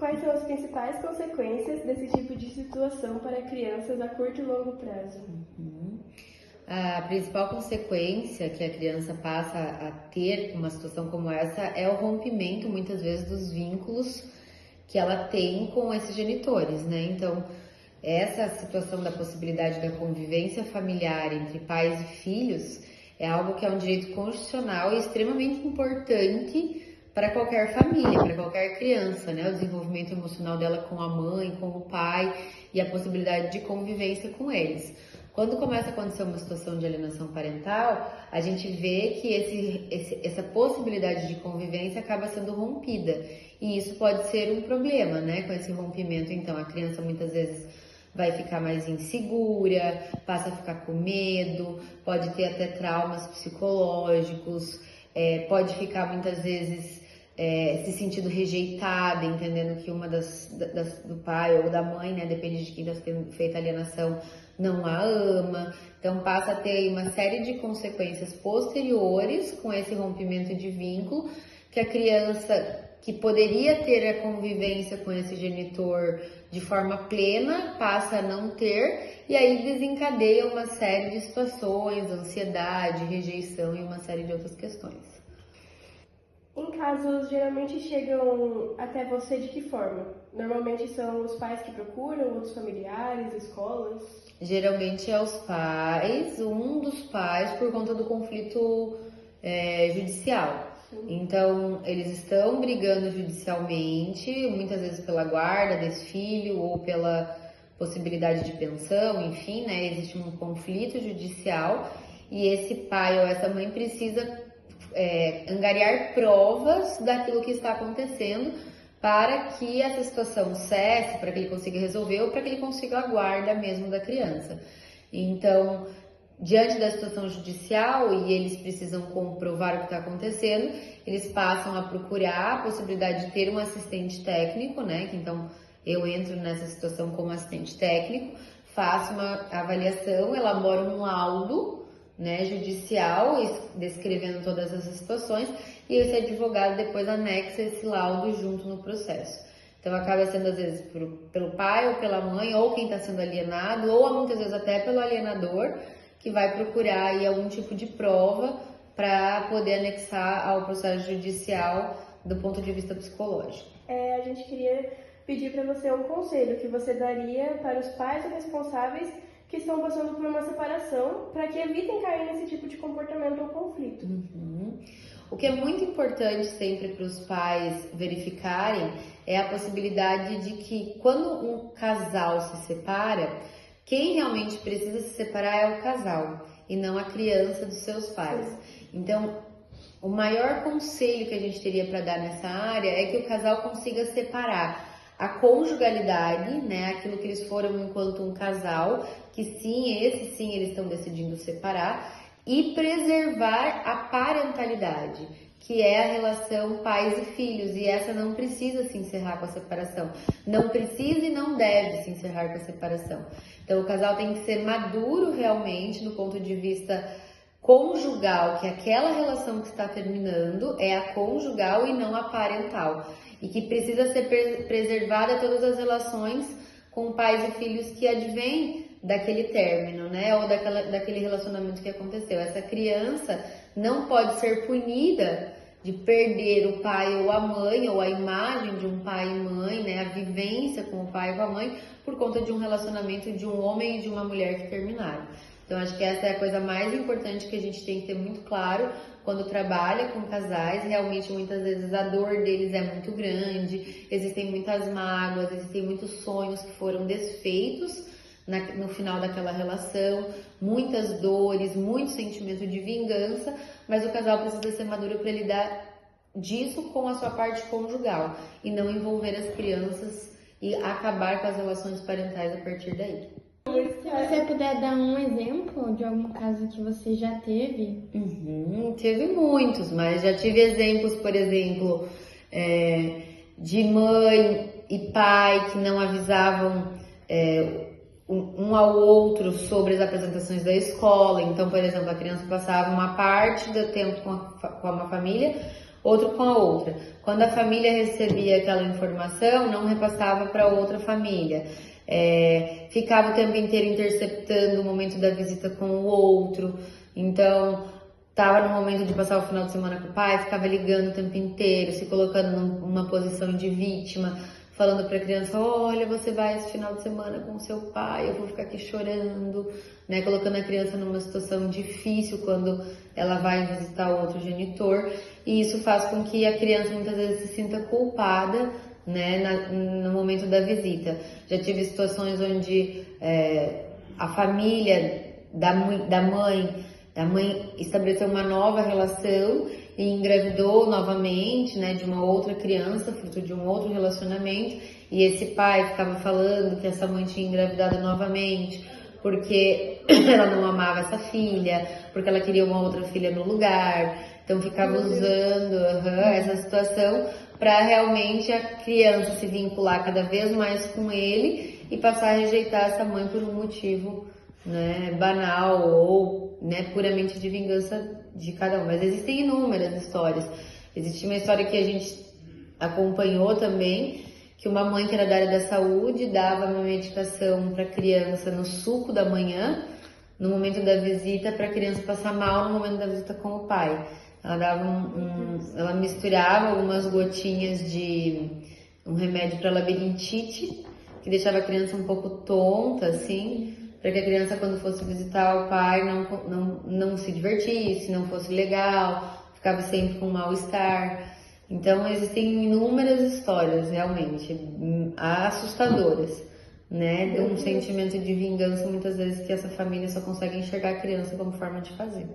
quais são as principais consequências desse tipo de situação para crianças a curto e longo prazo? A principal consequência que a criança passa a ter com uma situação como essa é o rompimento, muitas vezes, dos vínculos que ela tem com esses genitores, né? Então, essa situação da possibilidade da convivência familiar entre pais e filhos é algo que é um direito constitucional e extremamente importante para qualquer família, para qualquer criança, né? O desenvolvimento emocional dela com a mãe, com o pai e a possibilidade de convivência com eles. Quando começa a acontecer uma situação de alienação parental, a gente vê que essa possibilidade de convivência acaba sendo rompida. E isso pode ser um problema, né? Com esse rompimento, então, a criança muitas vezes vai ficar mais insegura, passa a ficar com medo, pode ter até traumas psicológicos, pode ficar muitas vezes se sentindo rejeitada, entendendo que uma do pai ou da mãe, né, depende de quem está sendo feita a alienação, não a ama. Então passa a ter uma série de consequências posteriores com esse rompimento de vínculo, que a criança que poderia ter a convivência com esse genitor de forma plena, passa a não ter, e aí desencadeia uma série de situações, ansiedade, rejeição e uma série de outras questões. Em casos, geralmente chegam até você de que forma? Normalmente são os pais que procuram, outros familiares, escolas? Geralmente é os pais, um dos pais, por conta do conflito judicial. Então, eles estão brigando judicialmente, muitas vezes pela guarda desse filho ou pela possibilidade de pensão, enfim, né? Existe um conflito judicial e esse pai ou essa mãe precisa angariar provas daquilo que está acontecendo para que essa situação cesse, para que ele consiga resolver ou para que ele consiga a guarda mesmo da criança. Então, diante da situação judicial e eles precisam comprovar o que está acontecendo, eles passam a procurar a possibilidade de ter um assistente técnico, né? Que então eu entro nessa situação como assistente técnico, faço uma avaliação, elaboro um laudo, né, judicial, descrevendo todas essas situações, e esse advogado depois anexa esse laudo junto no processo. Então acaba sendo às vezes pelo pai ou pela mãe, ou quem está sendo alienado, ou muitas vezes até pelo alienador, que vai procurar aí algum tipo de prova para poder anexar ao processo judicial do ponto de vista psicológico. A gente queria pedir para você um conselho que você daria para os pais responsáveis que estão passando por uma separação, para que evitem cair nesse tipo de comportamento ou conflito. O que é muito importante sempre para os pais verificarem é a possibilidade de que quando um casal se separa, quem realmente precisa se separar é o casal e não a criança dos seus pais. Então, o maior conselho que a gente teria para dar nessa área é que o casal consiga separar a conjugalidade, né, aquilo que eles foram enquanto um casal, que sim, eles estão decidindo separar, e preservar a parentalidade, que é a relação pais e filhos, e essa não precisa se encerrar com a separação, não precisa e não deve se encerrar com a separação. Então o casal tem que ser maduro realmente do ponto de vista conjugal, que aquela relação que está terminando é a conjugal e não a parental, e que precisa ser preservada todas as relações com pais e filhos que advêm daquele término, né, ou daquele relacionamento que aconteceu. Essa criança não pode ser punida de perder o pai ou a mãe, ou a imagem de um pai e mãe, né, a vivência com o pai e com a mãe, por conta de um relacionamento de um homem e de uma mulher que terminaram. Então, acho que essa é a coisa mais importante que a gente tem que ter muito claro quando trabalha com casais. Realmente, muitas vezes, a dor deles é muito grande, existem muitas mágoas, existem muitos sonhos que foram desfeitos no final daquela relação, muitas dores, muito sentimento de vingança, mas o casal precisa ser maduro para lidar disso com a sua parte conjugal e não envolver as crianças e acabar com as relações parentais a partir daí. Se você puder dar um exemplo de algum caso que você já teve? Teve muitos, mas já tive exemplos, por exemplo, de mãe e pai que não avisavam um ao outro sobre as apresentações da escola. Então, por exemplo, a criança passava uma parte do tempo com uma família, outro com a outra. Quando a família recebia aquela informação, não repassava para outra família. Ficava o tempo inteiro interceptando o momento da visita com o outro. Então, estava no momento de passar o final de semana com o pai, ficava ligando o tempo inteiro, se colocando numa posição de vítima, falando para a criança, olha, você vai esse final de semana com o seu pai, eu vou ficar aqui chorando, né? Colocando a criança numa situação difícil quando ela vai visitar o outro genitor. E isso faz com que a criança muitas vezes se sinta culpada, né, no momento da visita. Já tive situações onde a família da mãe estabeleceu uma nova relação e engravidou novamente, né, de uma outra criança, fruto de um outro relacionamento, e esse pai ficava falando que essa mãe tinha engravidado novamente porque ela não amava essa filha, porque ela queria uma outra filha no lugar. Então ficava usando essa situação para realmente a criança se vincular cada vez mais com ele e passar a rejeitar essa mãe por um motivo, né, banal ou, né, puramente de vingança de cada um. Mas existem inúmeras histórias. Existe uma história que a gente acompanhou também, que uma mãe que era da área da saúde dava uma medicação para a criança no suco da manhã, no momento da visita, para a criança passar mal no momento da visita com o pai. Ela dava ela misturava algumas gotinhas de um remédio para labirintite, que deixava a criança um pouco tonta, assim, para que a criança, quando fosse visitar o pai, não se divertisse, não fosse legal, ficava sempre com mal-estar. Então, existem inúmeras histórias, realmente, assustadoras, né? De um sentimento de vingança, muitas vezes, que essa família só consegue enxergar a criança como forma de fazer.